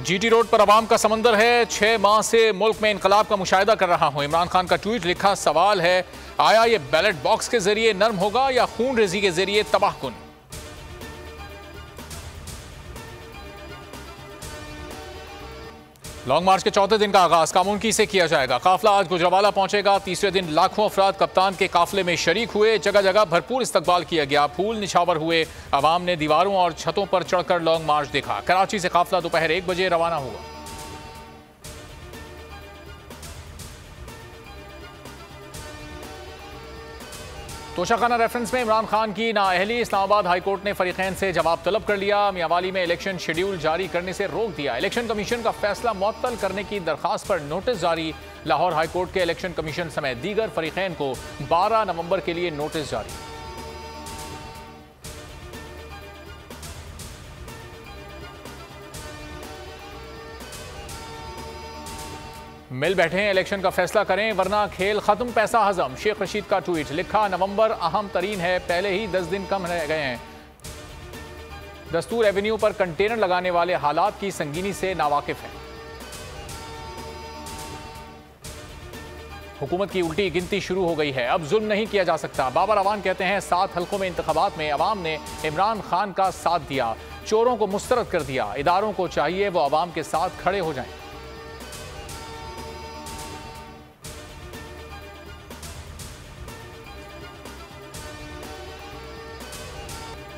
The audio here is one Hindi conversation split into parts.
जीटी रोड पर अवाम का समंदर है। 6 माह से मुल्क में इनकलाब का मुशाहिदा कर रहा हूं। इमरान खान का ट्वीट लिखा, सवाल है आया ये बैलेट बॉक्स के जरिए नर्म होगा या खून रेजी के जरिए तबाहकुन। लॉन्ग मार्च के चौथे दिन का आगाज कामुनकी से किया जाएगा। काफिला आज गुजरावाला पहुंचेगा। तीसरे दिन लाखों अफराद कप्तान के काफिले में शरीक हुए। जगह जगह भरपूर इस्तकबाल किया गया। फूल निछावर हुए। अवाम ने दीवारों और छतों पर चढ़कर लॉन्ग मार्च देखा। कराची से काफिला दोपहर 1 बजे रवाना हुआ। तोशाखाना रेफरेंस में इमरान खान की नाअहली। इस्लामाबाद हाईकोर्ट ने फरीकैन से जवाब तलब कर लिया। मियांवाली में इलेक्शन शेड्यूल जारी करने से रोक दिया। इलेक्शन कमीशन का फैसला मुअत्तल करने की दरखास्त पर नोटिस जारी। लाहौर हाईकोर्ट के इलेक्शन कमीशन समेत दीगर फरीकैन को 12 नवंबर के लिए नोटिस जारी। मिल बैठे हैं, इलेक्शन का फैसला करें वरना खेल खत्म, पैसा हजम। शेख रशीद का ट्वीट लिखा, नवंबर अहम तरीन है, पहले ही 10 दिन कम रह गए हैं। दस्तूर एवेन्यू पर कंटेनर लगाने वाले हालात की संगीनी से नावाकिफ हैं। हुकूमत की उल्टी गिनती शुरू हो गई है, अब जुल्म नहीं किया जा सकता। बाबर अवान कहते हैं 7 हल्कों में इंतखाबात में अवाम ने इमरान खान का साथ दिया, चोरों को मुस्तरद कर दिया। इदारों को चाहिए वो अवाम के साथ खड़े हो जाएं।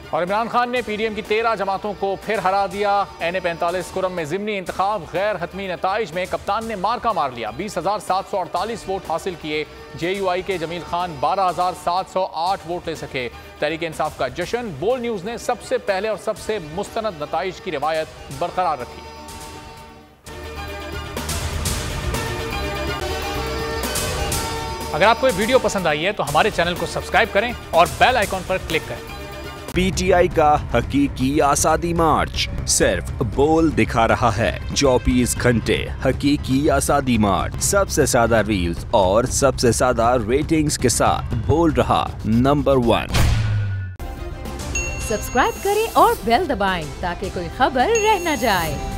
और इमरान खान ने पीडीएम की 13 जमातों को फिर हरा दिया। NA-45 कुरम में ज़िमनी इंतखाब, गैर हतमी नताइज में कप्तान ने मार्का मार लिया। 20,748 वोट हासिल किए। JUI के जमील खान 12,708 वोट ले सके। तहरीक इंसाफ का जश्न। बोल न्यूज़ ने सबसे पहले और सबसे मुस्तनद नताइज की रिवायत बरकरार रखी। अगर आपको ये वीडियो पसंद आई है तो हमारे चैनल को सब्सक्राइब करें और बेल आइकॉन पर क्लिक करें। PTI का हकीकी आज़ादी मार्च सिर्फ बोल दिखा रहा है। 24 घंटे हकीकी आज़ादी मार्च, सबसे ज्यादा रील्स और सबसे ज्यादा रेटिंग्स के साथ बोल रहा नंबर 1। सब्सक्राइब करें और बेल दबाएं ताकि कोई खबर रह न जाए।